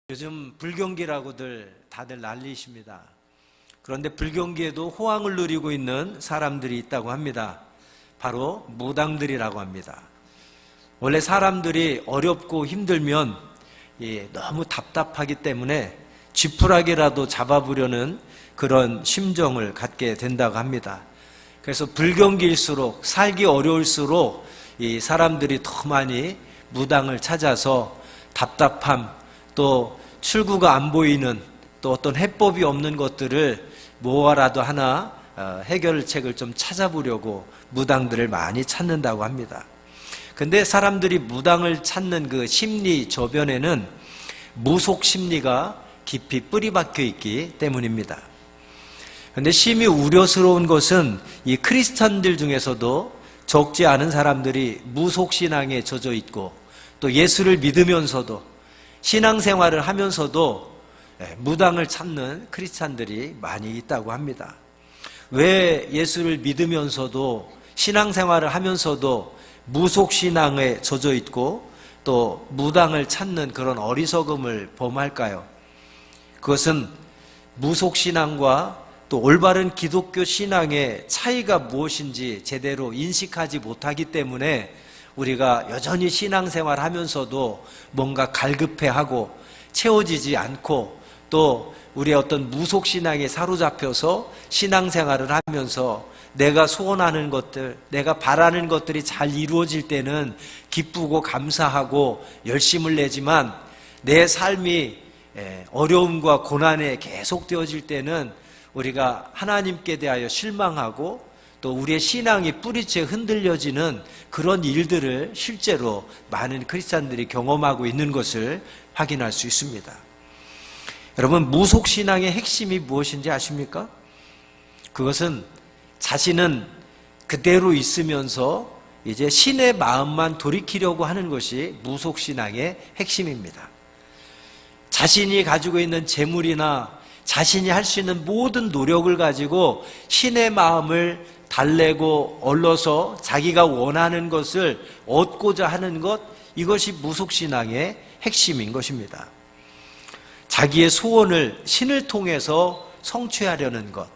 요즘 불경기라고들 다들 난리십니다. 그런데 불경기에도 호황을 누리고 있는 사람들이 있다고 합니다. 바로 무당들이라고 합니다. 원래 사람들이 어렵고 힘들면 너무 답답하기 때문에 쥐푸라기라도 잡아보려는 그런 심정을 갖게 된다고 합니다. 그래서 불경기일수록 살기 어려울수록 이 사람들이 더 많이 무당을 찾아서 답답함, 또 출구가 안 보이는, 또 어떤 해법이 없는 것들을 뭐라도 하나 해결책을 좀 찾아보려고 무당들을 많이 찾는다고 합니다. 근데 사람들이 무당을 찾는 그 심리 저변에는 무속 심리가 깊이 뿌리박혀 있기 때문입니다. 근데 심히 우려스러운 것은 이 크리스찬들 중에서도 적지 않은 사람들이 무속 신앙에 젖어 있고, 또 예수를 믿으면서도 신앙생활을 하면서도 무당을 찾는 크리스찬들이 많이 있다고 합니다. 왜 예수를 믿으면서도 신앙생활을 하면서도 무속신앙에 젖어 있고 또 무당을 찾는 그런 어리석음을 범할까요? 그것은 무속신앙과 또 올바른 기독교 신앙의 차이가 무엇인지 제대로 인식하지 못하기 때문에 우리가 여전히 신앙생활 하면서도 뭔가 갈급해하고 채워지지 않고, 또 우리의 어떤 무속신앙에 사로잡혀서 신앙생활을 하면서 내가 소원하는 것들, 내가 바라는 것들이 잘 이루어질 때는 기쁘고 감사하고 열심을 내지만 내 삶이 어려움과 고난에 계속되어질 때는 우리가 하나님께 대하여 실망하고 또 우리의 신앙이 뿌리째 흔들려지는 그런 일들을 실제로 많은 크리스찬들이 경험하고 있는 것을 확인할 수 있습니다. 여러분, 무속신앙의 핵심이 무엇인지 아십니까? 그것은 자신은 그대로 있으면서 이제 신의 마음만 돌이키려고 하는 것이 무속신앙의 핵심입니다. 자신이 가지고 있는 재물이나 자신이 할 수 있는 모든 노력을 가지고 신의 마음을 달래고 얼러서 자기가 원하는 것을 얻고자 하는 것, 이것이 무속신앙의 핵심인 것입니다. 자기의 소원을 신을 통해서 성취하려는 것.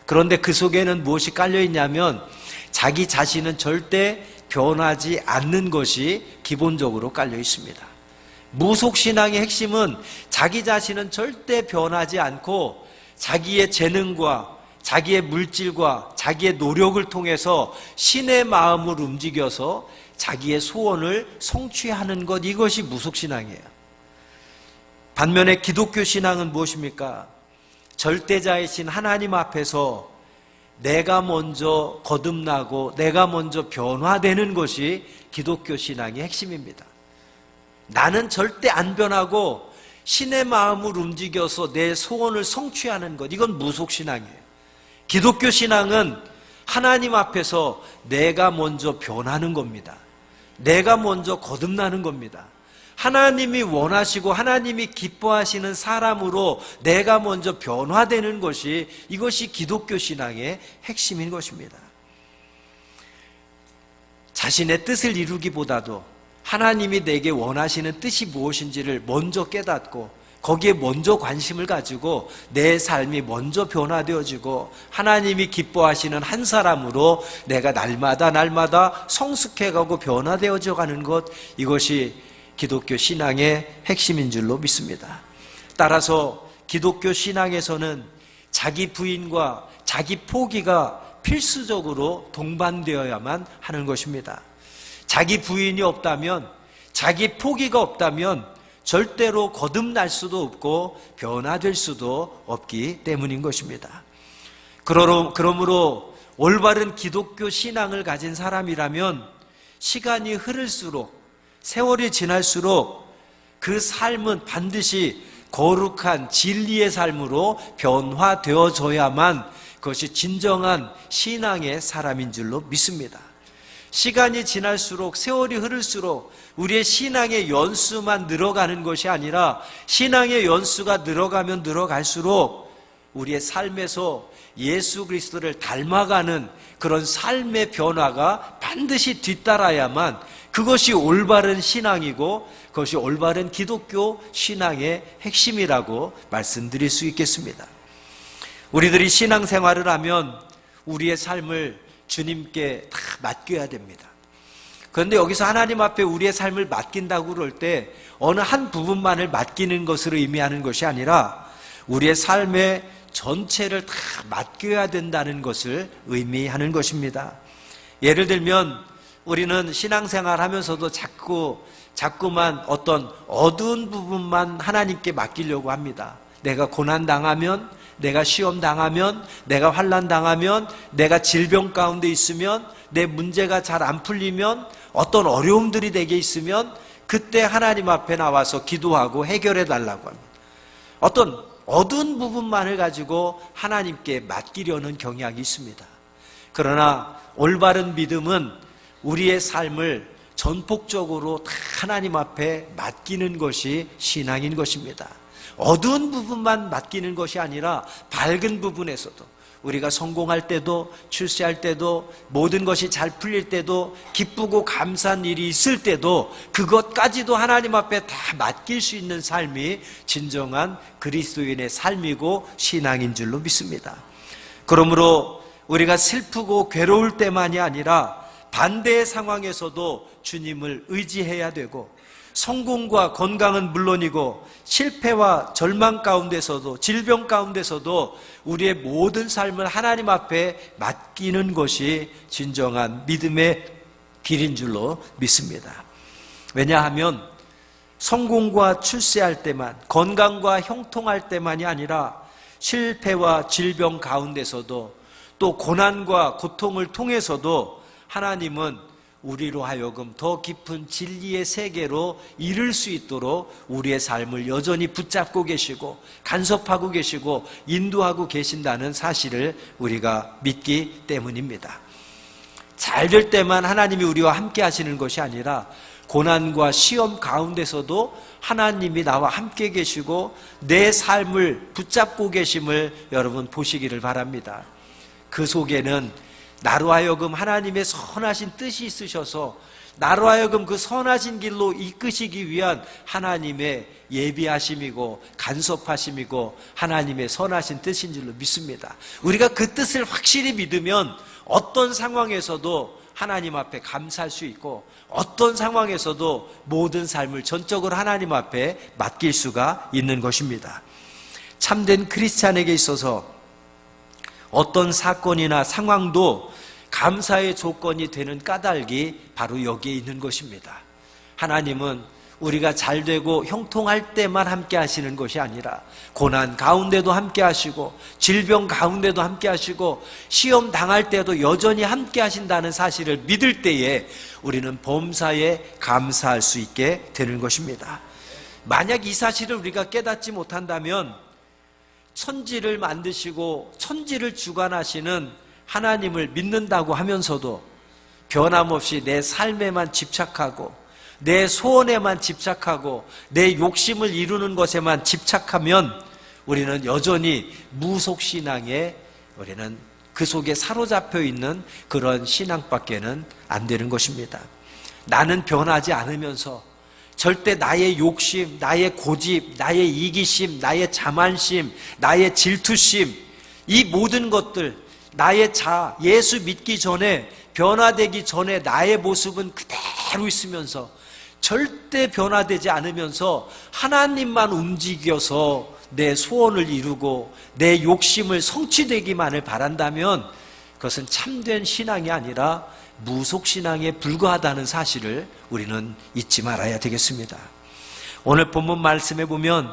그런데 그 속에는 무엇이 깔려 있냐면 자기 자신은 절대 변하지 않는 것이 기본적으로 깔려 있습니다. 무속신앙의 핵심은 자기 자신은 절대 변하지 않고 자기의 재능과 자기의 물질과 자기의 노력을 통해서 신의 마음을 움직여서 자기의 소원을 성취하는 것, 이것이 무속신앙이에요. 반면에 기독교 신앙은 무엇입니까? 절대자이신 하나님 앞에서 내가 먼저 거듭나고 내가 먼저 변화되는 것이 기독교 신앙의 핵심입니다. 나는 절대 안 변하고 신의 마음을 움직여서 내 소원을 성취하는 것, 이건 무속신앙이에요. 기독교 신앙은 하나님 앞에서 내가 먼저 변하는 겁니다. 내가 먼저 거듭나는 겁니다. 하나님이 원하시고 하나님이 기뻐하시는 사람으로 내가 먼저 변화되는 것이, 이것이 기독교 신앙의 핵심인 것입니다. 자신의 뜻을 이루기보다도 하나님이 내게 원하시는 뜻이 무엇인지를 먼저 깨닫고 거기에 먼저 관심을 가지고 내 삶이 먼저 변화되어지고 하나님이 기뻐하시는 한 사람으로 내가 날마다 성숙해가고 변화되어져 가는 것, 이것이 기독교 신앙의 핵심인 줄로 믿습니다. 따라서 기독교 신앙에서는 자기 부인과 자기 포기가 필수적으로 동반되어야만 하는 것입니다. 자기 부인이 없다면, 자기 포기가 없다면 절대로 거듭날 수도 없고 변화될 수도 없기 때문인 것입니다. 그러므로 올바른 기독교 신앙을 가진 사람이라면 시간이 흐를수록, 세월이 지날수록 그 삶은 반드시 거룩한 진리의 삶으로 변화되어져야만 그것이 진정한 신앙의 사람인 줄로 믿습니다. 시간이 지날수록, 세월이 흐를수록 우리의 신앙의 연수만 늘어가는 것이 아니라 신앙의 연수가 늘어가면 늘어갈수록 우리의 삶에서 예수 그리스도를 닮아가는 그런 삶의 변화가 반드시 뒤따라야만 그것이 올바른 신앙이고 그것이 올바른 기독교 신앙의 핵심이라고 말씀드릴 수 있겠습니다. 우리들이 신앙생활을 하면 우리의 삶을 주님께 다 맡겨야 됩니다. 그런데 여기서 하나님 앞에 우리의 삶을 맡긴다고 그럴 때 어느 한 부분만을 맡기는 것으로 의미하는 것이 아니라 우리의 삶의 전체를 다 맡겨야 된다는 것을 의미하는 것입니다. 예를 들면 우리는 신앙생활 하면서도 자꾸만 어떤 어두운 부분만 하나님께 맡기려고 합니다. 내가 고난당하면, 내가 시험당하면, 내가 환난당하면, 내가 질병 가운데 있으면, 내 문제가 잘 안 풀리면, 어떤 어려움들이 내게 있으면 그때 하나님 앞에 나와서 기도하고 해결해 달라고 합니다. 어떤 어두운 부분만을 가지고 하나님께 맡기려는 경향이 있습니다. 그러나 올바른 믿음은 우리의 삶을 전폭적으로 다 하나님 앞에 맡기는 것이 신앙인 것입니다. 어두운 부분만 맡기는 것이 아니라 밝은 부분에서도 우리가 성공할 때도 출세할 때도 모든 것이 잘 풀릴 때도 기쁘고 감사한 일이 있을 때도 그것까지도 하나님 앞에 다 맡길 수 있는 삶이 진정한 그리스도인의 삶이고 신앙인 줄로 믿습니다. 그러므로 우리가 슬프고 괴로울 때만이 아니라 반대의 상황에서도 주님을 의지해야 되고 성공과 건강은 물론이고 실패와 절망 가운데서도 질병 가운데서도 우리의 모든 삶을 하나님 앞에 맡기는 것이 진정한 믿음의 길인 줄로 믿습니다. 왜냐하면 성공과 출세할 때만, 건강과 형통할 때만이 아니라 실패와 질병 가운데서도 또 고난과 고통을 통해서도 하나님은 우리로 하여금 더 깊은 진리의 세계로 이룰 수 있도록 우리의 삶을 여전히 붙잡고 계시고 간섭하고 계시고 인도하고 계신다는 사실을 우리가 믿기 때문입니다. 잘 될 때만 하나님이 우리와 함께 하시는 것이 아니라 고난과 시험 가운데서도 하나님이 나와 함께 계시고 내 삶을 붙잡고 계심을 여러분 보시기를 바랍니다. 그 속에는 나로 하여금 하나님의 선하신 뜻이 있으셔서 나로 하여금 그 선하신 길로 이끄시기 위한 하나님의 예비하심이고 간섭하심이고 하나님의 선하신 뜻인 줄로 믿습니다. 우리가 그 뜻을 확실히 믿으면 어떤 상황에서도 하나님 앞에 감사할 수 있고 어떤 상황에서도 모든 삶을 전적으로 하나님 앞에 맡길 수가 있는 것입니다. 참된 크리스찬에게 있어서 어떤 사건이나 상황도 감사의 조건이 되는 까닭이 바로 여기에 있는 것입니다. 하나님은 우리가 잘 되고 형통할 때만 함께 하시는 것이 아니라 고난 가운데도 함께 하시고 질병 가운데도 함께 하시고 시험 당할 때도 여전히 함께 하신다는 사실을 믿을 때에 우리는 범사에 감사할 수 있게 되는 것입니다. 만약 이 사실을 우리가 깨닫지 못한다면 천지를 만드시고 천지를 주관하시는 하나님을 믿는다고 하면서도 변함없이 내 삶에만 집착하고 내 소원에만 집착하고 내 욕심을 이루는 것에만 집착하면 우리는 여전히 무속신앙에 우리는 그 속에 사로잡혀 있는 그런 신앙밖에는 안 되는 것입니다. 나는 변하지 않으면서 절대 나의 욕심, 나의 고집, 나의 이기심, 나의 자만심, 나의 질투심, 이 모든 것들, 나의 예수 믿기 전에, 변화되기 전에 나의 모습은 그대로 있으면서 절대 변화되지 않으면서 하나님만 움직여서 내 소원을 이루고 내 욕심을 성취되기만을 바란다면 그것은 참된 신앙이 아니라 무속신앙에 불과하다는 사실을 우리는 잊지 말아야 되겠습니다. 오늘 본문 말씀에 보면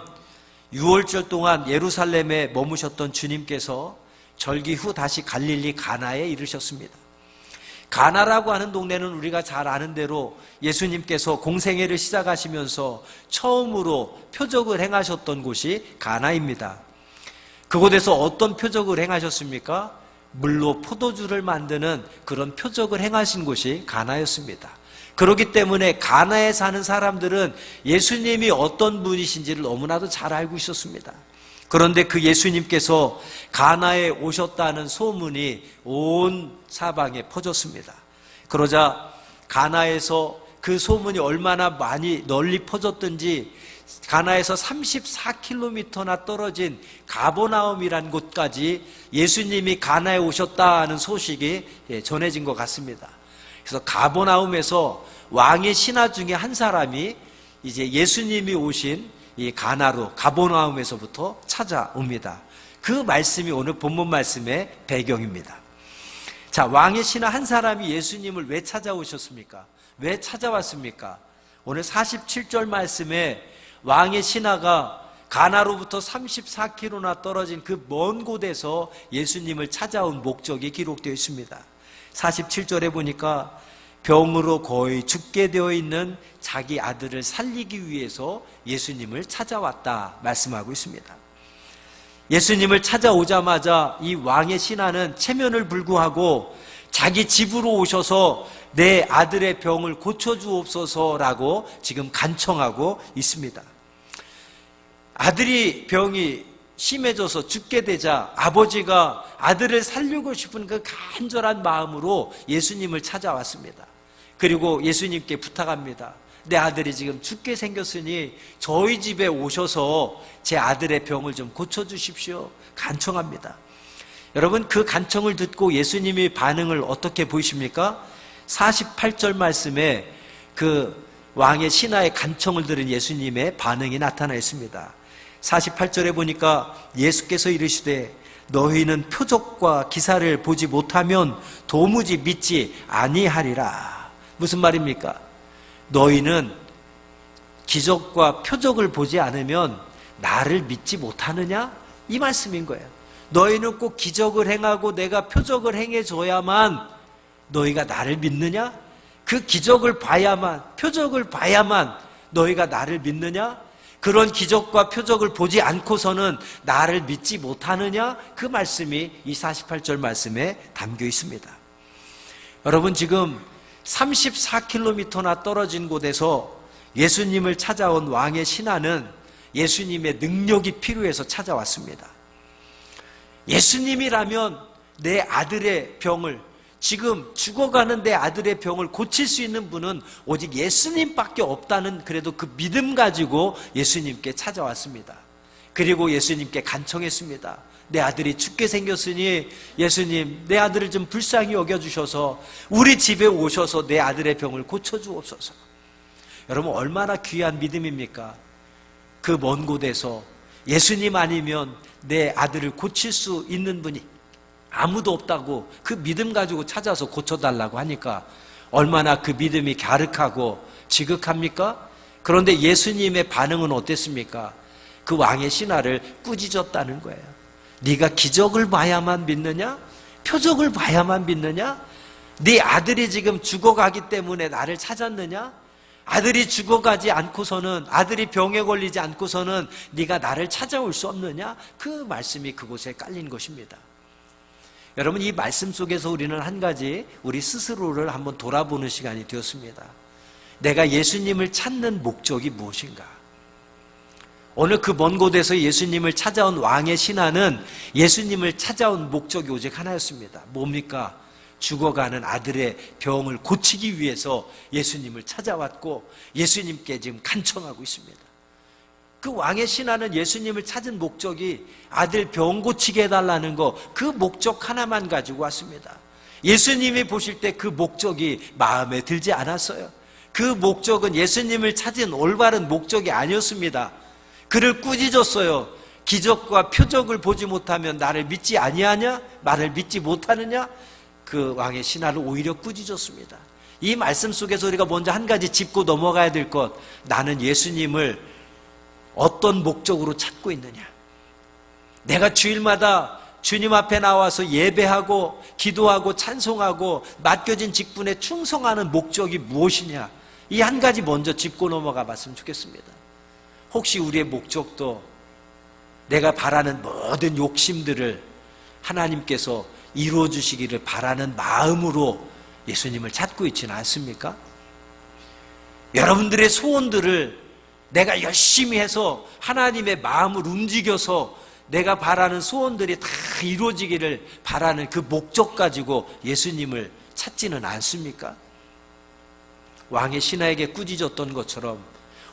6월절 동안 예루살렘에 머무셨던 주님께서 절기 후 다시 갈릴리 가나에 이르셨습니다. 가나라고 하는 동네는 우리가 잘 아는 대로 예수님께서 공생애를 시작하시면서 처음으로 표적을 행하셨던 곳이 가나입니다. 그곳에서 어떤 표적을 행하셨습니까? 물로 포도주를 만드는 그런 표적을 행하신 곳이 가나였습니다. 그렇기 때문에 가나에 사는 사람들은 예수님이 어떤 분이신지를 너무나도 잘 알고 있었습니다. 그런데 그 예수님께서 가나에 오셨다는 소문이 온 사방에 퍼졌습니다. 그러자 가나에서 그 소문이 얼마나 많이 널리 퍼졌든지 가나에서 34km나 떨어진 가버나움이란 곳까지 예수님이 가나에 오셨다는 소식이 전해진 것 같습니다. 그래서 가버나움에서 왕의 신하 중에 한 사람이 이제 예수님이 오신 이 가나로 가버나움에서부터 찾아옵니다. 그 말씀이 오늘 본문 말씀의 배경입니다. 자, 왕의 신하 한 사람이 예수님을 왜 찾아오셨습니까? 왜 찾아왔습니까? 오늘 47절 말씀에 왕의 신하가 가나로부터 34km나 떨어진 그 먼 곳에서 예수님을 찾아온 목적이 기록되어 있습니다. 47절에 보니까 병으로 거의 죽게 되어 있는 자기 아들을 살리기 위해서 예수님을 찾아왔다 말씀하고 있습니다. 예수님을 찾아오자마자 이 왕의 신하는 체면을 불구하고 자기 집으로 오셔서 내 아들의 병을 고쳐주옵소서라고 지금 간청하고 있습니다. 아들이 병이 심해져서 죽게 되자 아버지가 아들을 살리고 싶은 그 간절한 마음으로 예수님을 찾아왔습니다. 그리고 예수님께 부탁합니다. 내 아들이 지금 죽게 생겼으니 저희 집에 오셔서 제 아들의 병을 좀 고쳐주십시오. 간청합니다. 여러분, 그 간청을 듣고 예수님의 반응을 어떻게 보이십니까? 48절 말씀에 그 왕의 신하의 간청을 들은 예수님의 반응이 나타나 있습니다. 48절에 보니까 예수께서 이르시되 너희는 표적과 기사를 보지 못하면 도무지 믿지 아니하리라. 무슨 말입니까? 너희는 기적과 표적을 보지 않으면 나를 믿지 못하느냐? 이 말씀인 거예요. 너희는 꼭 기적을 행하고 내가 표적을 행해줘야만 너희가 나를 믿느냐? 그 기적을 봐야만, 표적을 봐야만 너희가 나를 믿느냐? 그런 기적과 표적을 보지 않고서는 나를 믿지 못하느냐? 그 말씀이 이 48절 말씀에 담겨 있습니다. 여러분, 지금 34km나 떨어진 곳에서 예수님을 찾아온 왕의 신하는 예수님의 능력이 필요해서 찾아왔습니다. 예수님이라면 내 아들의 병을, 지금 죽어가는 내 아들의 병을 고칠 수 있는 분은 오직 예수님밖에 없다는 그래도 그 믿음 가지고 예수님께 찾아왔습니다. 그리고 예수님께 간청했습니다. 내 아들이 죽게 생겼으니 예수님, 내 아들을 좀 불쌍히 여겨주셔서 우리 집에 오셔서 내 아들의 병을 고쳐주옵소서. 여러분, 얼마나 귀한 믿음입니까? 그 먼 곳에서 예수님 아니면 내 아들을 고칠 수 있는 분이 아무도 없다고 그 믿음 가지고 찾아서 고쳐달라고 하니까 얼마나 그 믿음이 갸륵하고 지극합니까? 그런데 예수님의 반응은 어땠습니까? 그 왕의 신하를 꾸짖었다는 거예요. 네가 기적을 봐야만 믿느냐? 표적을 봐야만 믿느냐? 네 아들이 지금 죽어가기 때문에 나를 찾았느냐? 아들이 죽어가지 않고서는, 아들이 병에 걸리지 않고서는 네가 나를 찾아올 수 없느냐? 그 말씀이 그곳에 깔린 것입니다. 여러분, 이 말씀 속에서 우리는 한 가지 우리 스스로를 한번 돌아보는 시간이 되었습니다. 내가 예수님을 찾는 목적이 무엇인가? 오늘 그 먼 곳에서 예수님을 찾아온 왕의 신하는 예수님을 찾아온 목적이 오직 하나였습니다. 뭡니까? 죽어가는 아들의 병을 고치기 위해서 예수님을 찾아왔고 예수님께 지금 간청하고 있습니다. 그 왕의 신하는 예수님을 찾은 목적이 아들 병 고치게 해달라는 거, 그 목적 하나만 가지고 왔습니다. 예수님이 보실 때 그 목적이 마음에 들지 않았어요. 그 목적은 예수님을 찾은 올바른 목적이 아니었습니다. 그를 꾸짖었어요. 기적과 표적을 보지 못하면 나를 믿지 아니하냐? 나를 믿지 못하느냐? 그 왕의 신하를 오히려 꾸짖었습니다. 이 말씀 속에서 우리가 먼저 한 가지 짚고 넘어가야 될 것, 나는 예수님을 어떤 목적으로 찾고 있느냐? 내가 주일마다 주님 앞에 나와서 예배하고 기도하고 찬송하고 맡겨진 직분에 충성하는 목적이 무엇이냐? 이 한 가지 먼저 짚고 넘어가 봤으면 좋겠습니다. 혹시 우리의 목적도 내가 바라는 모든 욕심들을 하나님께서 이루어 주시기를 바라는 마음으로 예수님을 찾고 있지는 않습니까? 여러분들의 소원들을 내가 열심히 해서 하나님의 마음을 움직여서 내가 바라는 소원들이 다 이루어지기를 바라는 그 목적 가지고 예수님을 찾지는 않습니까? 왕의 신하에게 꾸짖었던 것처럼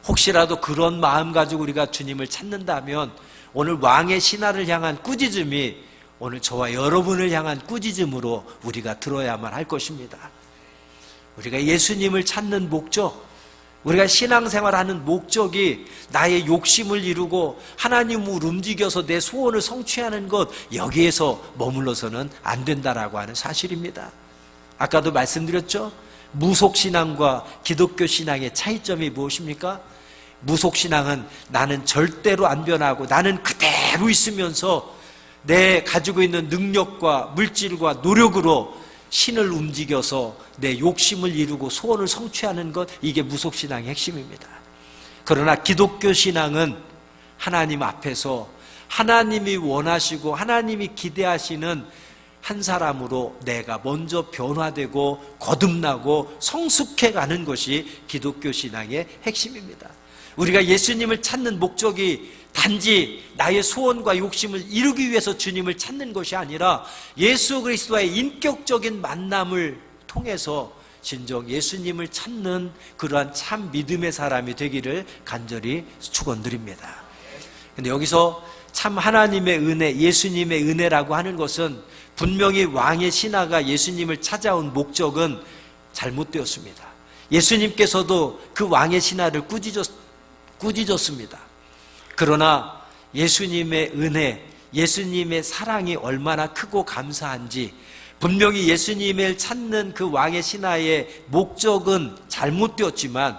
혹시라도 그런 마음 가지고 우리가 주님을 찾는다면 오늘 왕의 신하를 향한 꾸짖음이 오늘 저와 여러분을 향한 꾸짖음으로 우리가 들어야만 할 것입니다. 우리가 예수님을 찾는 목적, 우리가 신앙생활하는 목적이 나의 욕심을 이루고 하나님을 움직여서 내 소원을 성취하는 것, 여기에서 머물러서는 안 된다라고 하는 사실입니다. 아까도 말씀드렸죠? 무속신앙과 기독교 신앙의 차이점이 무엇입니까? 무속신앙은 나는 절대로 안 변하고 나는 그대로 있으면서 내 가지고 있는 능력과 물질과 노력으로 신을 움직여서 내 욕심을 이루고 소원을 성취하는 것, 이게 무속신앙의 핵심입니다. 그러나 기독교 신앙은 하나님 앞에서 하나님이 원하시고 하나님이 기대하시는 한 사람으로 내가 먼저 변화되고 거듭나고 성숙해가는 것이 기독교 신앙의 핵심입니다. 우리가 예수님을 찾는 목적이 단지 나의 소원과 욕심을 이루기 위해서 주님을 찾는 것이 아니라 예수 그리스도와의 인격적인 만남을 통해서 진정 예수님을 찾는 그러한 참 믿음의 사람이 되기를 간절히 축원드립니다. 근데 여기서 참 하나님의 은혜, 예수님의 은혜라고 하는 것은 분명히 왕의 신하가 예수님을 찾아온 목적은 잘못되었습니다. 예수님께서도 그 왕의 신하를 꾸짖었습니다. 그러나 예수님의 은혜, 예수님의 사랑이 얼마나 크고 감사한지 분명히 예수님을 찾는 그 왕의 신하의 목적은 잘못되었지만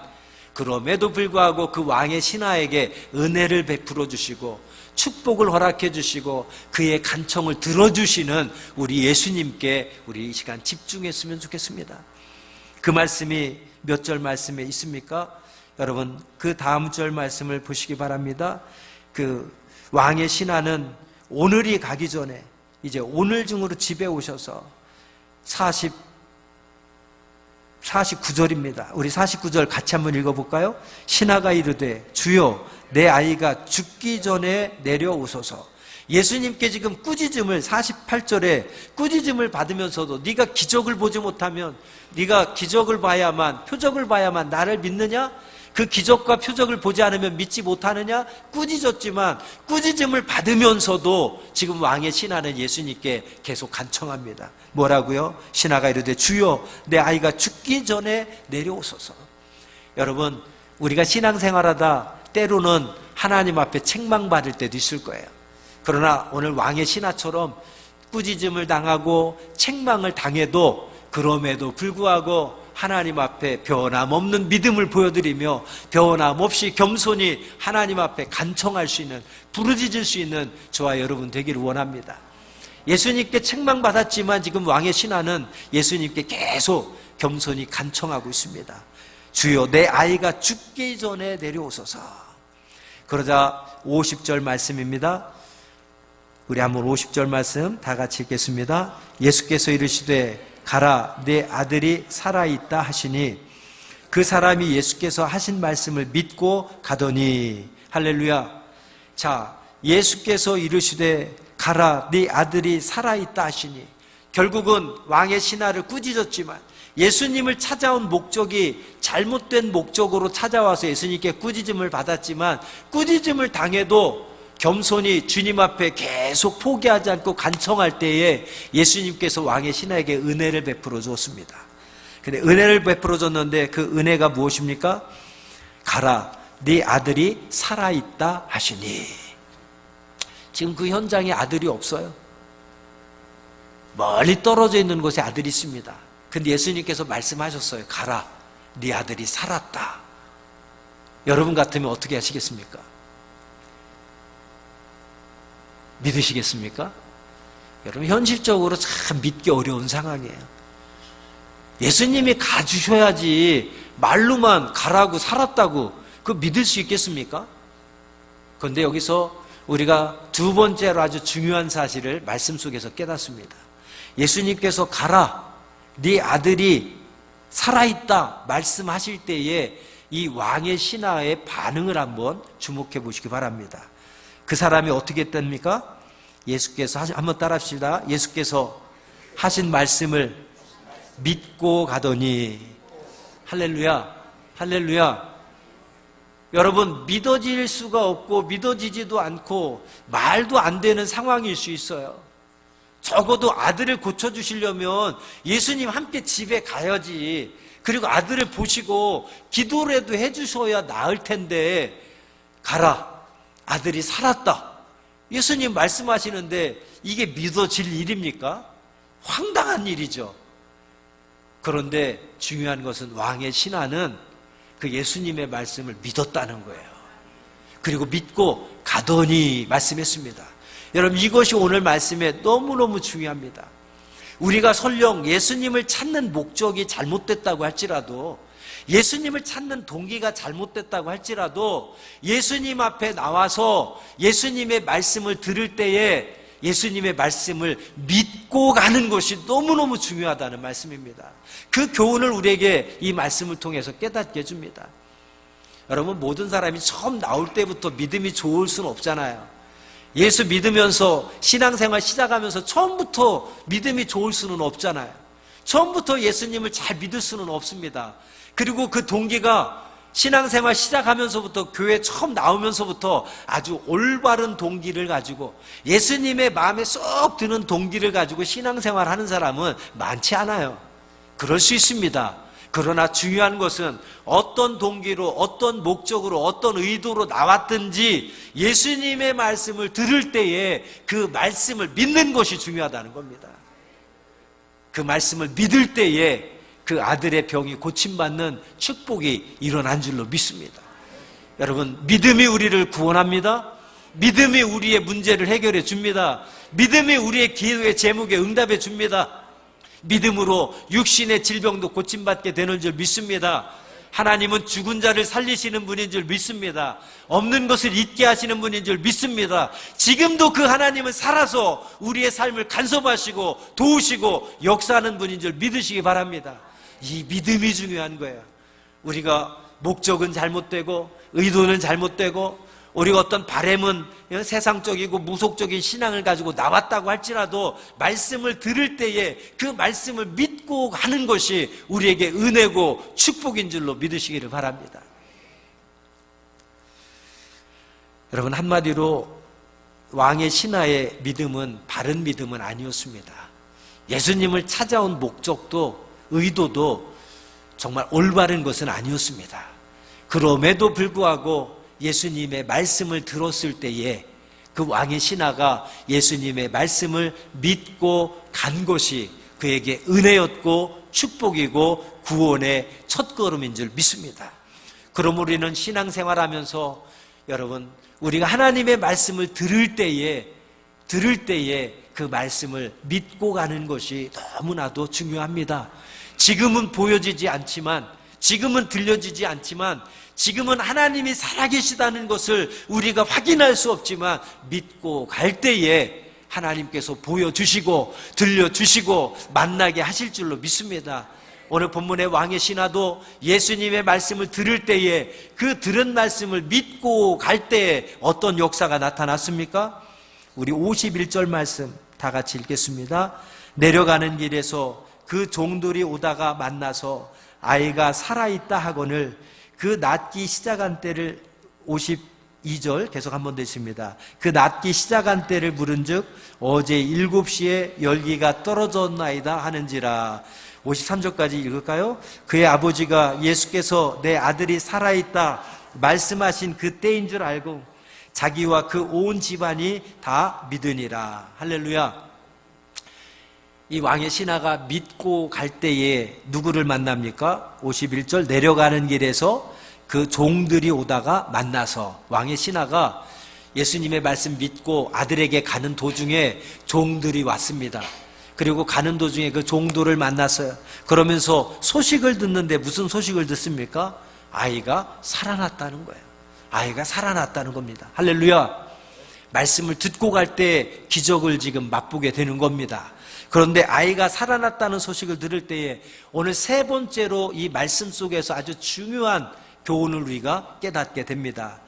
그럼에도 불구하고 그 왕의 신하에게 은혜를 베풀어 주시고 축복을 허락해 주시고 그의 간청을 들어주시는 우리 예수님께 우리 이 시간 집중했으면 좋겠습니다. 그 말씀이 몇 절 말씀에 있습니까? 여러분 그 다음 절 말씀을 보시기 바랍니다. 그 왕의 신하는 오늘이 가기 전에 이제 오늘 중으로 집에 오셔서 49절입니다. 우리 49절 같이 한번 읽어볼까요? 신하가 이르되 주여 내 아이가 죽기 전에 내려오소서. 예수님께 지금 꾸짖음을 48절에 꾸짖음을 받으면서도 네가 기적을 보지 못하면 네가 기적을 봐야만 표적을 봐야만 나를 믿느냐? 그 기적과 표적을 보지 않으면 믿지 못하느냐? 꾸짖었지만 꾸짖음을 받으면서도 지금 왕의 신하는 예수님께 계속 간청합니다. 뭐라고요? 신하가 이르되 주여 내 아이가 죽기 전에 내려오소서. 여러분 우리가 신앙생활하다 때로는 하나님 앞에 책망받을 때도 있을 거예요. 그러나 오늘 왕의 신하처럼 꾸짖음을 당하고 책망을 당해도 그럼에도 불구하고 하나님 앞에 변함없는 믿음을 보여드리며 변함없이 겸손히 하나님 앞에 간청할 수 있는, 부르짖을 수 있는 저와 여러분 되기를 원합니다. 예수님께 책망받았지만 지금 왕의 신하는 예수님께 계속 겸손히 간청하고 있습니다. 주여 내 아이가 죽기 전에 내려오소서. 그러자 50절 말씀입니다. 우리 한번 50절 말씀 다 같이 읽겠습니다. 예수께서 이르시되 가라 내 아들이 살아있다 하시니 그 사람이 예수께서 하신 말씀을 믿고 가더니. 할렐루야. 자, 예수께서 이르시되 가라 네 아들이 살아있다 하시니 결국은 왕의 신하를 꾸짖었지만 예수님을 찾아온 목적이 잘못된 목적으로 찾아와서 예수님께 꾸짖음을 받았지만 꾸짖음을 당해도 겸손히 주님 앞에 계속 포기하지 않고 간청할 때에 예수님께서 왕의 신하에게 은혜를 베풀어 주었습니다. 근데 은혜를 베풀어 줬는데 그 은혜가 무엇입니까? 가라 네 아들이 살아있다 하시니. 지금 그 현장에 아들이 없어요. 멀리 떨어져 있는 곳에 아들이 있습니다. 근데 예수님께서 말씀하셨어요. 가라 네 아들이 살았다. 여러분 같으면 어떻게 하시겠습니까? 믿으시겠습니까? 여러분 현실적으로 참 믿기 어려운 상황이에요. 예수님이 가주셔야지 말로만 가라고 살았다고 그거 믿을 수 있겠습니까? 그런데 여기서 우리가 두 번째로 아주 중요한 사실을 말씀 속에서 깨닫습니다. 예수님께서 가라 네 아들이 살아있다 말씀하실 때에 이 왕의 신하의 반응을 한번 주목해 보시기 바랍니다. 그 사람이 어떻게 했답니까? 예수께서 한번 따라합시다. 예수께서 하신 말씀을 믿고 가더니. 할렐루야, 할렐루야. 여러분, 믿어질 수가 없고 믿어지지도 않고 말도 안 되는 상황일 수 있어요. 적어도 아들을 고쳐주시려면 예수님 함께 집에 가야지. 그리고 아들을 보시고 기도라도 해주셔야 나을 텐데, 가라, 아들이 살았다, 예수님 말씀하시는데 이게 믿어질 일입니까? 황당한 일이죠. 그런데 중요한 것은 왕의 신하는 그 예수님의 말씀을 믿었다는 거예요. 그리고 믿고 가더니 말씀했습니다. 여러분, 이것이 오늘 말씀에 너무너무 중요합니다. 우리가 설령 예수님을 찾는 목적이 잘못됐다고 할지라도, 예수님을 찾는 동기가 잘못됐다고 할지라도 예수님 앞에 나와서 예수님의 말씀을 들을 때에 예수님의 말씀을 믿고 가는 것이 너무너무 중요하다는 말씀입니다. 그 교훈을 우리에게 이 말씀을 통해서 깨닫게 해줍니다. 여러분, 모든 사람이 처음 나올 때부터 믿음이 좋을 수는 없잖아요. 예수 믿으면서 신앙생활 시작하면서 처음부터 믿음이 좋을 수는 없잖아요. 처음부터 예수님을 잘 믿을 수는 없습니다. 그리고 그 동기가 신앙생활 시작하면서부터, 교회 처음 나오면서부터 아주 올바른 동기를 가지고 예수님의 마음에 쏙 드는 동기를 가지고 신앙생활 하는 사람은 많지 않아요. 그럴 수 있습니다. 그러나 중요한 것은 어떤 동기로, 어떤 목적으로, 어떤 의도로 나왔든지 예수님의 말씀을 들을 때에 그 말씀을 믿는 것이 중요하다는 겁니다. 그 말씀을 믿을 때에 그 아들의 병이 고침받는 축복이 일어난 줄로 믿습니다. 여러분, 믿음이 우리를 구원합니다. 믿음이 우리의 문제를 해결해 줍니다. 믿음이 우리의 기도의 제목에 응답해 줍니다. 믿음으로 육신의 질병도 고침받게 되는 줄 믿습니다. 하나님은 죽은 자를 살리시는 분인 줄 믿습니다. 없는 것을 있게 하시는 분인 줄 믿습니다. 지금도 그 하나님은 살아서 우리의 삶을 간섭하시고 도우시고 역사하는 분인 줄 믿으시기 바랍니다. 이 믿음이 중요한 거예요. 우리가 목적은 잘못되고 의도는 잘못되고 우리가 어떤 바램은 세상적이고 무속적인 신앙을 가지고 나왔다고 할지라도 말씀을 들을 때에 그 말씀을 믿고 가는 것이 우리에게 은혜고 축복인 줄로 믿으시기를 바랍니다. 여러분, 한마디로 왕의 신하의 믿음은 바른 믿음은 아니었습니다. 예수님을 찾아온 목적도 의도도 정말 올바른 것은 아니었습니다. 그럼에도 불구하고 예수님의 말씀을 들었을 때에 그 왕의 신하가 예수님의 말씀을 믿고 간 것이 그에게 은혜였고 축복이고 구원의 첫걸음인 줄 믿습니다. 그럼 우리는 신앙생활하면서 여러분, 우리가 하나님의 말씀을 들을 때에 그 말씀을 믿고 가는 것이 너무나도 중요합니다. 지금은 보여지지 않지만, 지금은 들려지지 않지만, 지금은 하나님이 살아계시다는 것을 우리가 확인할 수 없지만 믿고 갈 때에 하나님께서 보여주시고 들려주시고 만나게 하실 줄로 믿습니다. 오늘 본문의 왕의 신하도 예수님의 말씀을 들을 때에 그 들은 말씀을 믿고 갈 때에 어떤 역사가 나타났습니까? 우리 51절 말씀 다 같이 읽겠습니다. 내려가는 길에서 그 종들이 오다가 만나서 아이가 살아있다 하거늘 그 낫기 시작한 때를, 52절 계속 한번 되십니다. 그 낫기 시작한 때를 물은즉 어제 7시에 열기가 떨어졌나이다 하는지라. 53절까지 읽을까요? 그의 아버지가 예수께서 내 아들이 살아있다 말씀하신 그 때인 줄 알고 자기와 그 온 집안이 다 믿으니라. 할렐루야. 이 왕의 신하가 믿고 갈 때에 누구를 만납니까? 51절 내려가는 길에서 그 종들이 오다가 만나서, 왕의 신하가 예수님의 말씀 믿고 아들에게 가는 도중에 종들이 왔습니다. 그리고 가는 도중에 그 종들을 만났어요. 그러면서 소식을 듣는데 무슨 소식을 듣습니까? 아이가 살아났다는 거예요. 아이가 살아났다는 겁니다. 할렐루야. 말씀을 듣고 갈 때 기적을 지금 맛보게 되는 겁니다. 그런데 아이가 살아났다는 소식을 들을 때에 오늘 세 번째로 이 말씀 속에서 아주 중요한 교훈을 우리가 깨닫게 됩니다.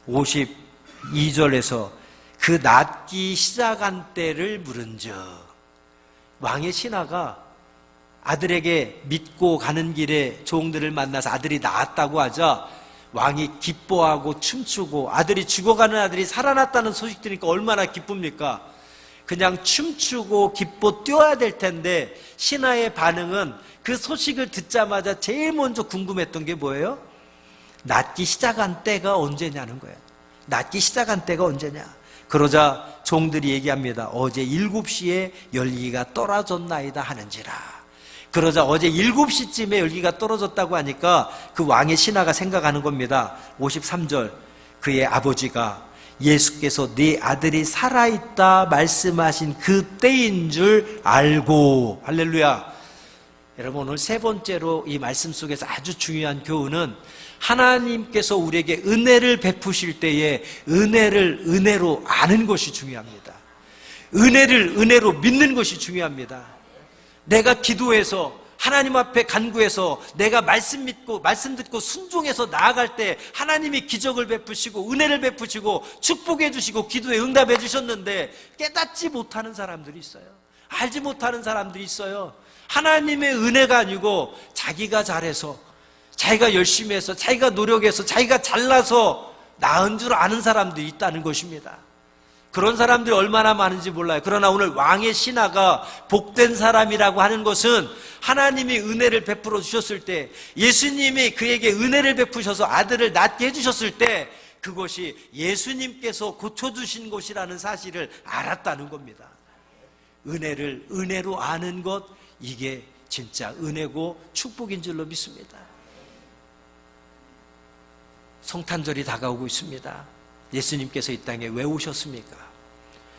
52절에서 그 낫기 시작한 때를 물은즉, 왕의 신하가 아들에게 믿고 가는 길에 종들을 만나서 아들이 낳았다고 하자 왕이 기뻐하고 춤추고, 아들이 죽어가는 아들이 살아났다는 소식 들으니까 얼마나 기쁩니까? 그냥 춤추고 기뻐 뛰어야 될 텐데 신하의 반응은 그 소식을 듣자마자 제일 먼저 궁금했던 게 뭐예요? 낳기 시작한 때가 언제냐는 거예요. 낳기 시작한 때가 언제냐. 그러자 종들이 얘기합니다. 어제 7시에 열기가 떨어졌나이다 하는지라. 그러자 어제 7시쯤에 열기가 떨어졌다고 하니까 그 왕의 신하가 생각하는 겁니다. 53절, 그의 아버지가 예수께서 네 아들이 살아있다 말씀하신 그 때인 줄 알고. 할렐루야. 여러분, 오늘 세 번째로 이 말씀 속에서 아주 중요한 교훈은, 하나님께서 우리에게 은혜를 베푸실 때에 은혜를 은혜로 아는 것이 중요합니다. 은혜를 은혜로 믿는 것이 중요합니다. 내가 기도해서 하나님 앞에 간구해서 내가 말씀 믿고 말씀 듣고 순종해서 나아갈 때 하나님이 기적을 베푸시고 은혜를 베푸시고 축복해 주시고 기도에 응답해 주셨는데 깨닫지 못하는 사람들이 있어요. 알지 못하는 사람들이 있어요. 하나님의 은혜가 아니고 자기가 잘해서, 자기가 열심히 해서, 자기가 노력해서, 자기가 잘나서 나은 줄 아는 사람들이 있다는 것입니다. 그런 사람들이 얼마나 많은지 몰라요. 그러나 오늘 왕의 신하가 복된 사람이라고 하는 것은 하나님이 은혜를 베풀어 주셨을 때, 예수님이 그에게 은혜를 베푸셔서 아들을 낳게 해주셨을 때 그것이 예수님께서 고쳐주신 것이라는 사실을 알았다는 겁니다. 은혜를 은혜로 아는 것, 이게 진짜 은혜고 축복인 줄로 믿습니다. 성탄절이 다가오고 있습니다. 예수님께서 이 땅에 왜 오셨습니까?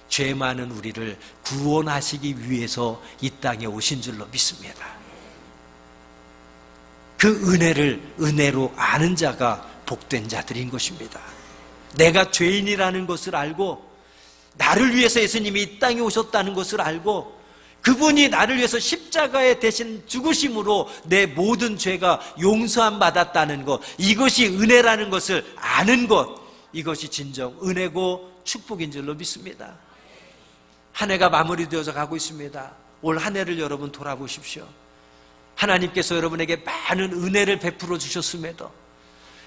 죄 많은 우리를 구원하시기 위해서 이 땅에 오신 줄로 믿습니다. 그 은혜를 은혜로 아는 자가 복된 자들인 것입니다. 내가 죄인이라는 것을 알고, 나를 위해서 예수님이 이 땅에 오셨다는 것을 알고, 그분이 나를 위해서 십자가에 대신 죽으심으로 내 모든 죄가 용서함 받았다는 것, 이것이 은혜라는 것을 아는 것, 이것이 진정 은혜고 축복인 줄로 믿습니다. 한 해가 마무리되어서 가고 있습니다. 올 한 해를 여러분 돌아보십시오. 하나님께서 여러분에게 많은 은혜를 베풀어 주셨음에도,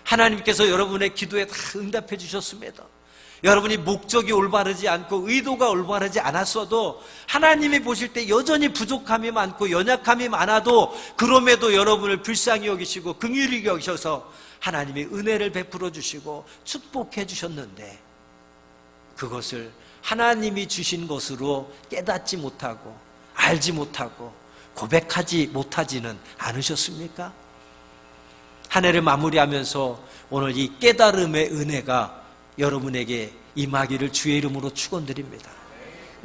하나님께서 여러분의 기도에 다 응답해 주셨음에도, 여러분이 목적이 올바르지 않고 의도가 올바르지 않았어도 하나님이 보실 때 여전히 부족함이 많고 연약함이 많아도, 그럼에도 여러분을 불쌍히 여기시고 긍휼히 여기셔서 하나님이 은혜를 베풀어 주시고 축복해 주셨는데, 그것을 하나님이 주신 것으로 깨닫지 못하고 알지 못하고 고백하지 못하지는 않으셨습니까? 한 해를 마무리하면서 오늘 이 깨달음의 은혜가 여러분에게 임하기를 주의 이름으로 축원드립니다.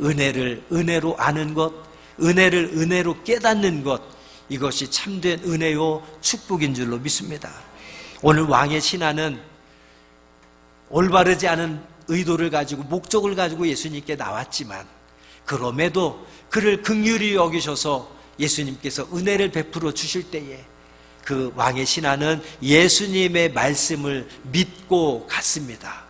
은혜를 은혜로 아는 것, 은혜를 은혜로 깨닫는 것, 이것이 참된 은혜요 축복인 줄로 믿습니다. 오늘 왕의 신하는 올바르지 않은 의도를 가지고, 목적을 가지고 예수님께 나왔지만, 그럼에도 그를 긍휼히 여기셔서 예수님께서 은혜를 베풀어 주실 때에 그 왕의 신하는 예수님의 말씀을 믿고 갔습니다.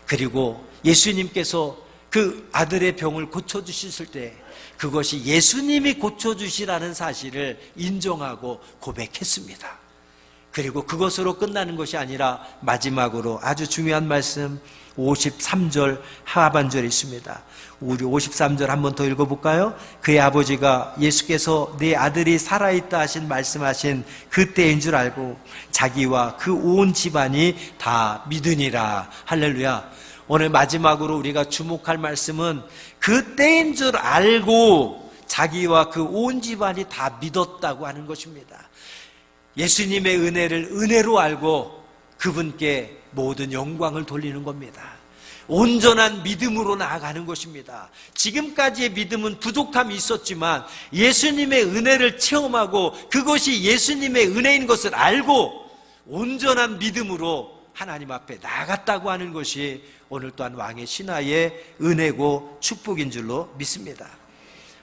그리고 예수님께서 그 아들의 병을 고쳐주셨을 때 그것이 예수님이 고쳐주시라는 사실을 인정하고 고백했습니다. 그리고 그것으로 끝나는 것이 아니라 마지막으로 아주 중요한 말씀 53절 하반절에 있습니다. 우리 53절 한번 더 읽어볼까요? 그의 아버지가 예수께서 네 아들이 살아있다 하신 말씀하신 그때인 줄 알고 자기와 그 온 집안이 다 믿으니라. 할렐루야. 오늘 마지막으로 우리가 주목할 말씀은 그때인 줄 알고 자기와 그 온 집안이 다 믿었다고 하는 것입니다. 예수님의 은혜를 은혜로 알고 그분께 모든 영광을 돌리는 겁니다. 온전한 믿음으로 나아가는 것입니다. 지금까지의 믿음은 부족함이 있었지만 예수님의 은혜를 체험하고 그것이 예수님의 은혜인 것을 알고 온전한 믿음으로 하나님 앞에 나아갔다고 하는 것이 오늘 또한 왕의 신하의 은혜고 축복인 줄로 믿습니다.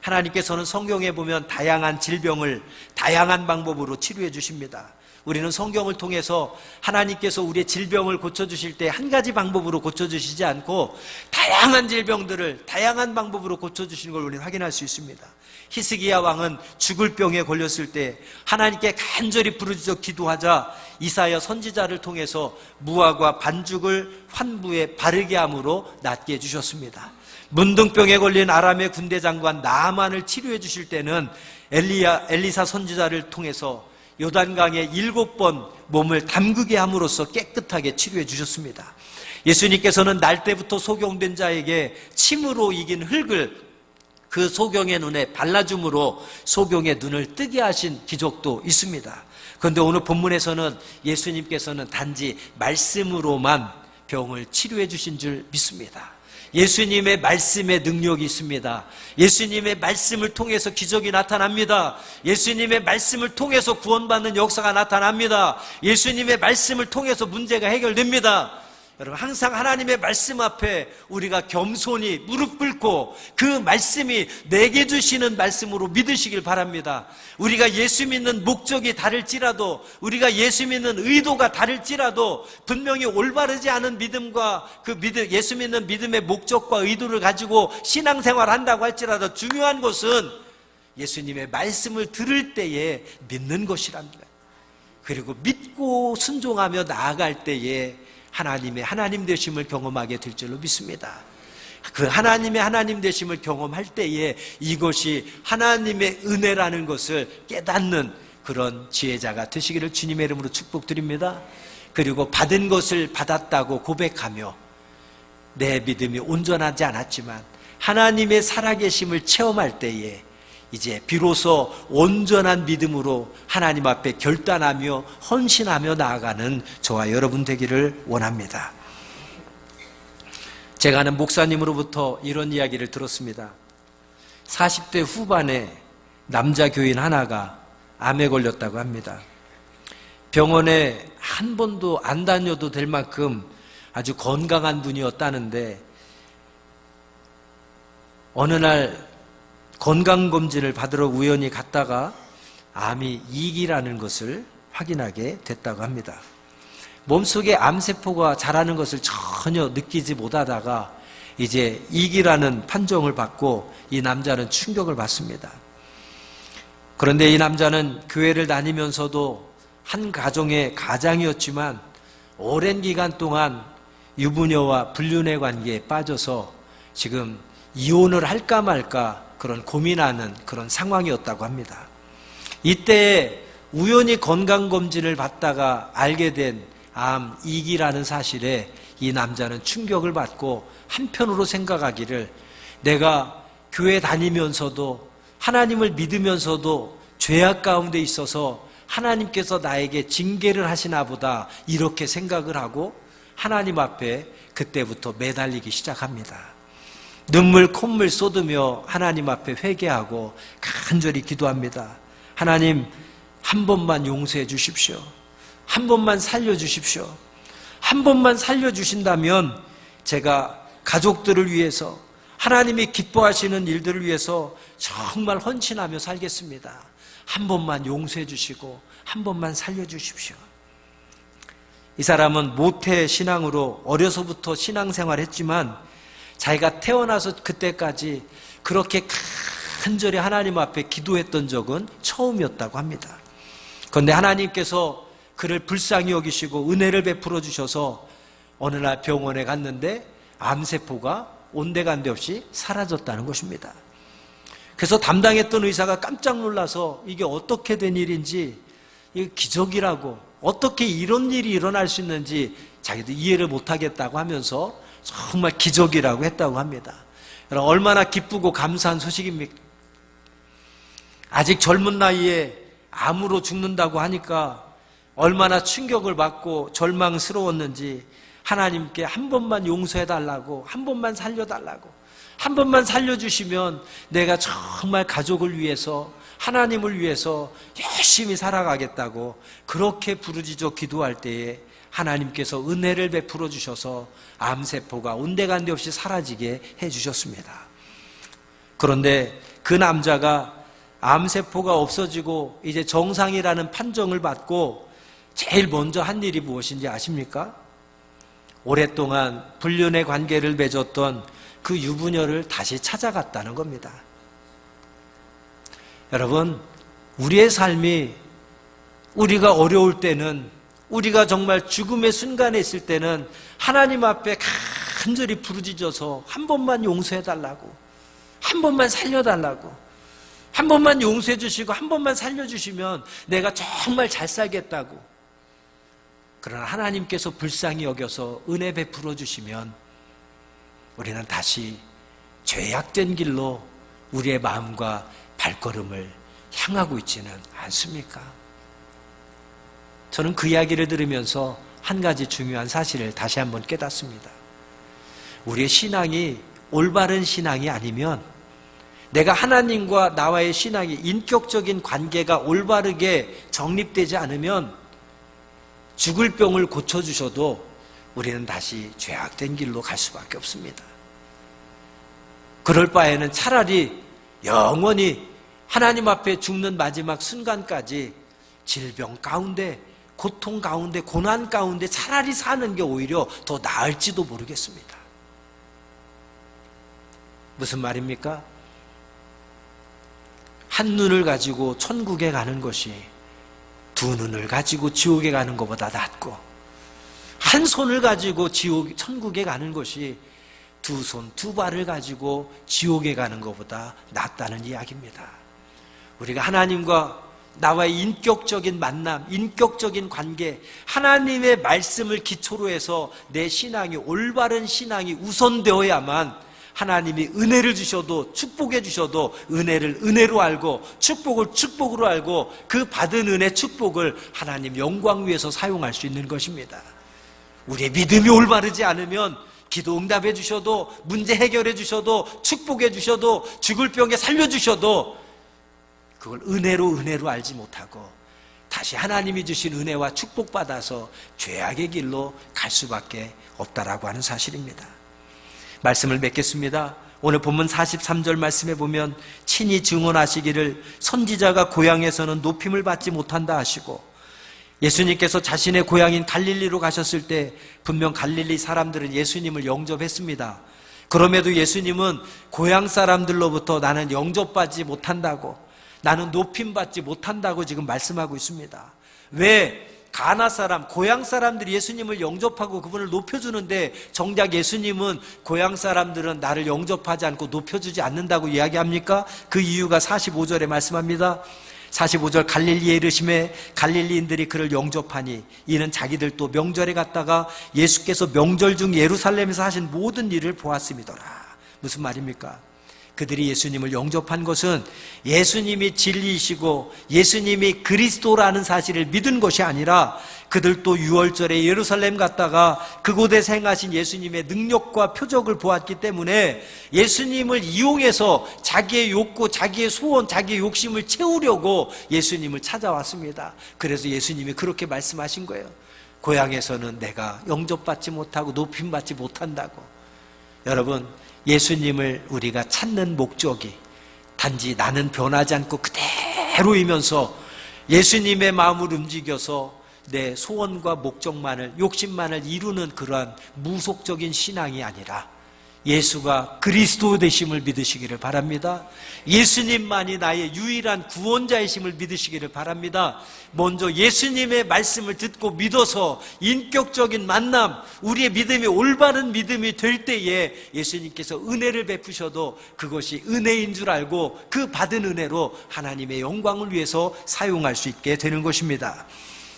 하나님께서는 성경에 보면 다양한 질병을 다양한 방법으로 치료해 주십니다. 우리는 성경을 통해서 하나님께서 우리의 질병을 고쳐주실 때 한 가지 방법으로 고쳐주시지 않고 다양한 질병들을 다양한 방법으로 고쳐주시는 걸 우리는 확인할 수 있습니다. 히스기야 왕은 죽을 병에 걸렸을 때 하나님께 간절히 부르짖어 기도하자 이사야 선지자를 통해서 무화과 반죽을 환부에 바르게 함으로 낫게 해주셨습니다. 문둥병에 걸린 아람의 군대 장관 나아만을 치료해 주실 때는 엘리사 선지자를 통해서 요단강에 7번 몸을 담그게 함으로써 깨끗하게 치료해 주셨습니다. 예수님께서는 날 때부터 소경된 자에게 침으로 이긴 흙을 그 소경의 눈에 발라줌으로 소경의 눈을 뜨게 하신 기적도 있습니다. 그런데 오늘 본문에서는 예수님께서는 단지 말씀으로만 병을 치료해 주신 줄 믿습니다. 예수님의 말씀의 능력이 있습니다. 예수님의 말씀을 통해서 기적이 나타납니다. 예수님의 말씀을 통해서 구원받는 역사가 나타납니다. 예수님의 말씀을 통해서 문제가 해결됩니다. 여러분, 항상 하나님의 말씀 앞에 우리가 겸손히 무릎 꿇고 그 말씀이 내게 주시는 말씀으로 믿으시길 바랍니다. 우리가 예수 믿는 목적이 다를지라도, 우리가 예수 믿는 의도가 다를지라도 분명히 올바르지 않은 믿음과 예수 믿는 믿음의 목적과 의도를 가지고 신앙생활을 한다고 할지라도 중요한 것은 예수님의 말씀을 들을 때에 믿는 것이랍니다. 그리고 믿고 순종하며 나아갈 때에 하나님의 하나님 되심을 경험하게 될 줄로 믿습니다. 그 하나님의 하나님 되심을 경험할 때에 이것이 하나님의 은혜라는 것을 깨닫는 그런 지혜자가 되시기를 주님의 이름으로 축복드립니다. 그리고 받은 것을 받았다고 고백하며 내 믿음이 온전하지 않았지만 하나님의 살아계심을 체험할 때에 이제 비로소 온전한 믿음으로 하나님 앞에 결단하며 헌신하며 나아가는 저와 여러분 되기를 원합니다. 제가 아는 목사님으로부터 이런 이야기를 들었습니다. 40대 후반에 남자 교인 하나가 암에 걸렸다고 합니다. 병원에 한 번도 안 다녀도 될 만큼 아주 건강한 분이었다는데 어느 날 건강검진을 받으러 우연히 갔다가 암이 2기라는 것을 확인하게 됐다고 합니다. 몸속에 암세포가 자라는 것을 전혀 느끼지 못하다가 이제 2기라는 판정을 받고 이 남자는 충격을 받습니다. 그런데 이 남자는 교회를 다니면서도 한 가정의 가장이었지만 오랜 기간 동안 유부녀와 불륜의 관계에 빠져서 지금 이혼을 할까 말까 그런 고민하는 그런 상황이었다고 합니다. 이때 우연히 건강검진을 받다가 알게 된 암 2기라는 사실에 이 남자는 충격을 받고 한편으로 생각하기를 내가 교회 다니면서도 하나님을 믿으면서도 죄악 가운데 있어서 하나님께서 나에게 징계를 하시나 보다 이렇게 생각을 하고 하나님 앞에 그때부터 매달리기 시작합니다. 눈물 콧물 쏟으며 하나님 앞에 회개하고 간절히 기도합니다. 하나님, 한 번만 용서해 주십시오. 한 번만 살려주십시오. 한 번만 살려주신다면 제가 가족들을 위해서 하나님이 기뻐하시는 일들을 위해서 정말 헌신하며 살겠습니다. 한 번만 용서해 주시고 한 번만 살려주십시오. 이 사람은 모태 신앙으로 어려서부터 신앙생활을 했지만 자기가 태어나서 그때까지 그렇게 간절히 하나님 앞에 기도했던 적은 처음이었다고 합니다. 그런데 하나님께서 그를 불쌍히 여기시고 은혜를 베풀어 주셔서 어느 날 병원에 갔는데 암세포가 온데간데 없이 사라졌다는 것입니다. 그래서 담당했던 의사가 깜짝 놀라서 이게 어떻게 된 일인지, 이게 기적이라고, 어떻게 이런 일이 일어날 수 있는지 자기도 이해를 못하겠다고 하면서 정말 기적이라고 했다고 합니다. 여러분, 얼마나 기쁘고 감사한 소식입니까? 아직 젊은 나이에 암으로 죽는다고 하니까 얼마나 충격을 받고 절망스러웠는지 하나님께 한 번만 용서해달라고, 한 번만 살려달라고, 한 번만 살려주시면 내가 정말 가족을 위해서, 하나님을 위해서 열심히 살아가겠다고 그렇게 부르짖어 기도할 때에 하나님께서 은혜를 베풀어 주셔서 암세포가 온데간데 없이 사라지게 해주셨습니다. 그런데 그 남자가 암세포가 없어지고 이제 정상이라는 판정을 받고 제일 먼저 한 일이 무엇인지 아십니까? 오랫동안 불륜의 관계를 맺었던 그 유부녀를 다시 찾아갔다는 겁니다. 여러분, 우리의 삶이 우리가 어려울 때는, 우리가 정말 죽음의 순간에 있을 때는 하나님 앞에 간절히 부르짖어서 한 번만 용서해달라고, 한 번만 살려달라고, 한 번만 용서해 주시고 한 번만 살려주시면 내가 정말 잘 살겠다고. 그러나 하나님께서 불쌍히 여겨서 은혜 베풀어 주시면 우리는 다시 죄악된 길로 우리의 마음과 발걸음을 향하고 있지는 않습니까? 저는 그 이야기를 들으면서 한 가지 중요한 사실을 다시 한번 깨닫습니다. 우리의 신앙이 올바른 신앙이 아니면, 내가 하나님과 나와의 신앙이 인격적인 관계가 올바르게 정립되지 않으면 죽을 병을 고쳐주셔도 우리는 다시 죄악된 길로 갈 수밖에 없습니다. 그럴 바에는 차라리 영원히 하나님 앞에 죽는 마지막 순간까지 질병 가운데, 고통 가운데, 고난 가운데 차라리 사는 게 오히려 더 나을지도 모르겠습니다. 무슨 말입니까? 한 눈을 가지고 천국에 가는 것이 두 눈을 가지고 지옥에 가는 것보다 낫고, 한 손을 가지고 천국에 가는 것이 두 손, 두 발을 가지고 지옥에 가는 것보다 낫다는 이야기입니다. 우리가 하나님과 나와의 인격적인 만남, 인격적인 관계, 하나님의 말씀을 기초로 해서 내 신앙이, 올바른 신앙이 우선되어야만 하나님이 은혜를 주셔도, 축복해 주셔도 은혜를 은혜로 알고 축복을 축복으로 알고 그 받은 은혜, 축복을 하나님 영광 위해서 사용할 수 있는 것입니다. 우리의 믿음이 올바르지 않으면 기도 응답해 주셔도, 문제 해결해 주셔도, 축복해 주셔도, 죽을 병에 살려주셔도 그걸 은혜로 알지 못하고 다시 하나님이 주신 은혜와 축복받아서 죄악의 길로 갈 수밖에 없다라고 하는 사실입니다. 말씀을 맺겠습니다. 오늘 본문 43절 말씀에 보면 친히 증언하시기를 선지자가 고향에서는 높임을 받지 못한다 하시고, 예수님께서 자신의 고향인 갈릴리로 가셨을 때 분명 갈릴리 사람들은 예수님을 영접했습니다. 그럼에도 예수님은 고향 사람들로부터 나는 영접받지 못한다고, 나는 높임받지 못한다고 지금 말씀하고 있습니다. 왜? 가나 사람, 고향 사람들이 예수님을 영접하고 그분을 높여주는데 정작 예수님은 고향 사람들은 나를 영접하지 않고 높여주지 않는다고 이야기합니까? 그 이유가 45절에 말씀합니다. 45절, 갈릴리에 이르심에 갈릴리인들이 그를 영접하니 이는 자기들도 명절에 갔다가 예수께서 명절 중 예루살렘에서 하신 모든 일을 보았음이더라. 무슨 말입니까? 그들이 예수님을 영접한 것은 예수님이 진리이시고 예수님이 그리스도라는 사실을 믿은 것이 아니라 그들도 유월절에 예루살렘 갔다가 그곳에서 행하신 예수님의 능력과 표적을 보았기 때문에 예수님을 이용해서 자기의 욕구, 자기의 소원, 자기의 욕심을 채우려고 예수님을 찾아왔습니다. 그래서 예수님이 그렇게 말씀하신 거예요. 고향에서는 내가 영접받지 못하고 높임받지 못한다고. 여러분, 예수님을 우리가 찾는 목적이 단지 나는 변하지 않고 그대로이면서 예수님의 마음을 움직여서 내 소원과 목적만을, 욕심만을 이루는 그러한 무속적인 신앙이 아니라 예수가 그리스도 되심을 믿으시기를 바랍니다. 예수님만이 나의 유일한 구원자이심을 믿으시기를 바랍니다. 먼저 예수님의 말씀을 듣고 믿어서 인격적인 만남, 우리의 믿음이 올바른 믿음이 될 때에 예수님께서 은혜를 베푸셔도 그것이 은혜인 줄 알고 그 받은 은혜로 하나님의 영광을 위해서 사용할 수 있게 되는 것입니다.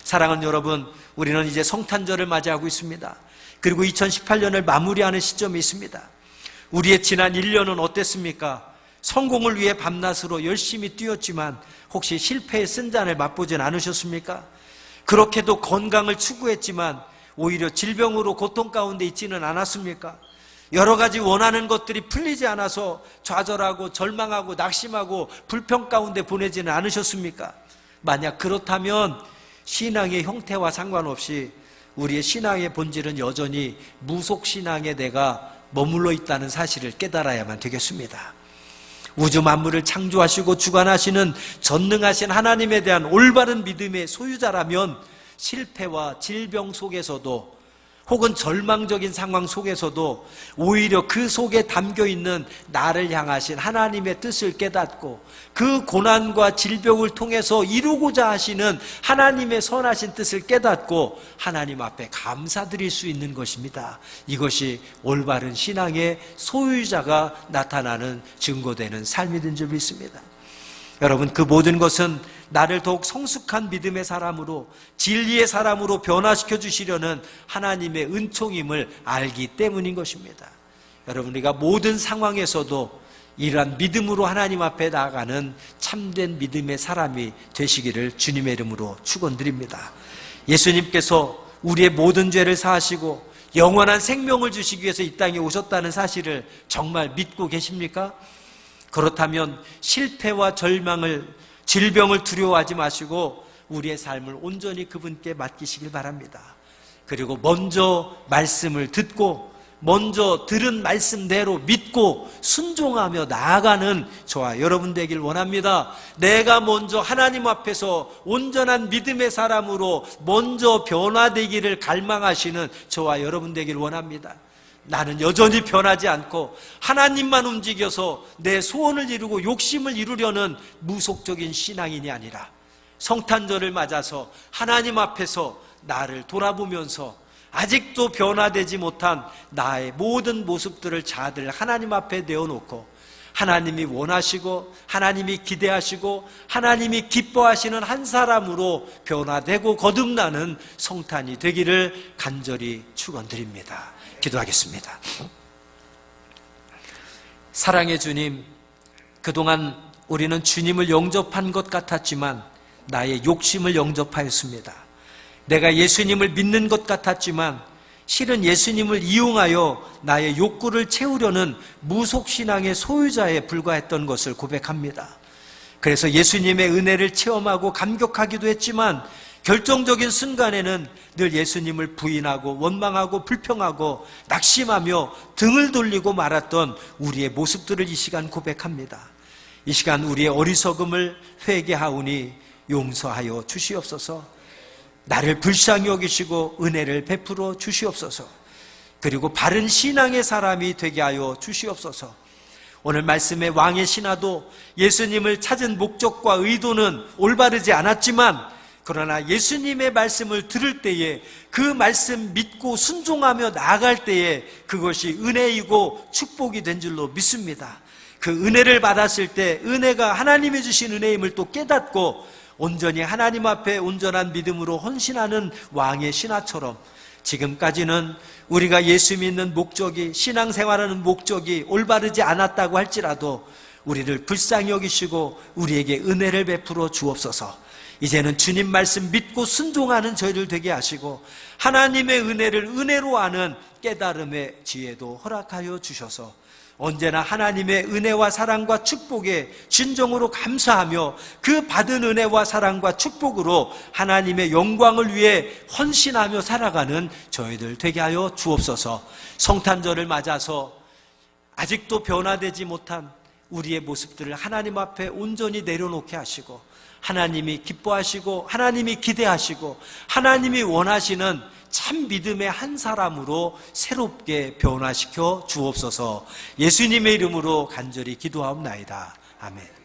사랑하는 여러분, 우리는 이제 성탄절을 맞이하고 있습니다. 그리고 2018년을 마무리하는 시점이 있습니다. 우리의 지난 1년은 어땠습니까? 성공을 위해 밤낮으로 열심히 뛰었지만 혹시 실패의 쓴잔을 맛보진 않으셨습니까? 그렇게도 건강을 추구했지만 오히려 질병으로 고통 가운데 있지는 않았습니까? 여러 가지 원하는 것들이 풀리지 않아서 좌절하고 절망하고 낙심하고 불평 가운데 보내지는 않으셨습니까? 만약 그렇다면 신앙의 형태와 상관없이 우리의 신앙의 본질은 여전히 무속신앙에 내가 머물러 있다는 사실을 깨달아야만 되겠습니다. 우주 만물을 창조하시고 주관하시는 전능하신 하나님에 대한 올바른 믿음의 소유자라면 실패와 질병 속에서도 혹은 절망적인 상황 속에서도 오히려 그 속에 담겨있는 나를 향하신 하나님의 뜻을 깨닫고 그 고난과 질병을 통해서 이루고자 하시는 하나님의 선하신 뜻을 깨닫고 하나님 앞에 감사드릴 수 있는 것입니다. 이것이 올바른 신앙의 소유자가 나타나는 증거되는 삶이 된 줄 믿습니다. 여러분, 그 모든 것은 나를 더욱 성숙한 믿음의 사람으로, 진리의 사람으로 변화시켜 주시려는 하나님의 은총임을 알기 때문인 것입니다. 여러분, 우리가 모든 상황에서도 이러한 믿음으로 하나님 앞에 나아가는 참된 믿음의 사람이 되시기를 주님의 이름으로 축원드립니다. 예수님께서 우리의 모든 죄를 사하시고 영원한 생명을 주시기 위해서 이 땅에 오셨다는 사실을 정말 믿고 계십니까? 그렇다면 실패와 절망을, 질병을 두려워하지 마시고 우리의 삶을 온전히 그분께 맡기시길 바랍니다. 그리고 먼저 말씀을 듣고 먼저 들은 말씀대로 믿고 순종하며 나아가는 저와 여러분 되길 원합니다. 내가 먼저 하나님 앞에서 온전한 믿음의 사람으로 먼저 변화되기를 갈망하시는 저와 여러분 되길 원합니다. 나는 여전히 변하지 않고 하나님만 움직여서 내 소원을 이루고 욕심을 이루려는 무속적인 신앙인이 아니라 성탄절을 맞아서 하나님 앞에서 나를 돌아보면서 아직도 변화되지 못한 나의 모든 모습들을 자들 하나님 앞에 내어놓고 하나님이 원하시고 하나님이 기대하시고 하나님이 기뻐하시는 한 사람으로 변화되고 거듭나는 성탄이 되기를 간절히 축원드립니다. 기도하겠습니다. 사랑의 주님, 그동안 우리는 주님을 영접한 것 같았지만 나의 욕심을 영접하였습니다. 내가 예수님을 믿는 것 같았지만 실은 예수님을 이용하여 나의 욕구를 채우려는 무속신앙의 소유자에 불과했던 것을 고백합니다. 그래서 예수님의 은혜를 체험하고 감격하기도 했지만 결정적인 순간에는 늘 예수님을 부인하고 원망하고 불평하고 낙심하며 등을 돌리고 말았던 우리의 모습들을 이 시간 고백합니다. 이 시간 우리의 어리석음을 회개하오니 용서하여 주시옵소서. 나를 불쌍히 여기시고 은혜를 베풀어 주시옵소서. 그리고 바른 신앙의 사람이 되게 하여 주시옵소서. 오늘 말씀의 왕의 신하도 예수님을 찾은 목적과 의도는 올바르지 않았지만 그러나 예수님의 말씀을 들을 때에 그 말씀 믿고 순종하며 나아갈 때에 그것이 은혜이고 축복이 된 줄로 믿습니다. 그 은혜를 받았을 때 은혜가 하나님이 주신 은혜임을 또 깨닫고 온전히 하나님 앞에 온전한 믿음으로 헌신하는 왕의 신하처럼 지금까지는 우리가 예수 믿는 목적이, 신앙생활하는 목적이 올바르지 않았다고 할지라도 우리를 불쌍히 여기시고 우리에게 은혜를 베풀어 주옵소서. 이제는 주님 말씀 믿고 순종하는 저희들 되게 하시고 하나님의 은혜를 은혜로 아는 깨달음의 지혜도 허락하여 주셔서 언제나 하나님의 은혜와 사랑과 축복에 진정으로 감사하며 그 받은 은혜와 사랑과 축복으로 하나님의 영광을 위해 헌신하며 살아가는 저희들 되게 하여 주옵소서. 성탄절을 맞아서 아직도 변화되지 못한 우리의 모습들을 하나님 앞에 온전히 내려놓게 하시고 하나님이 기뻐하시고 하나님이 기대하시고 하나님이 원하시는 참 믿음의 한 사람으로 새롭게 변화시켜 주옵소서. 예수님의 이름으로 간절히 기도하옵나이다. 아멘.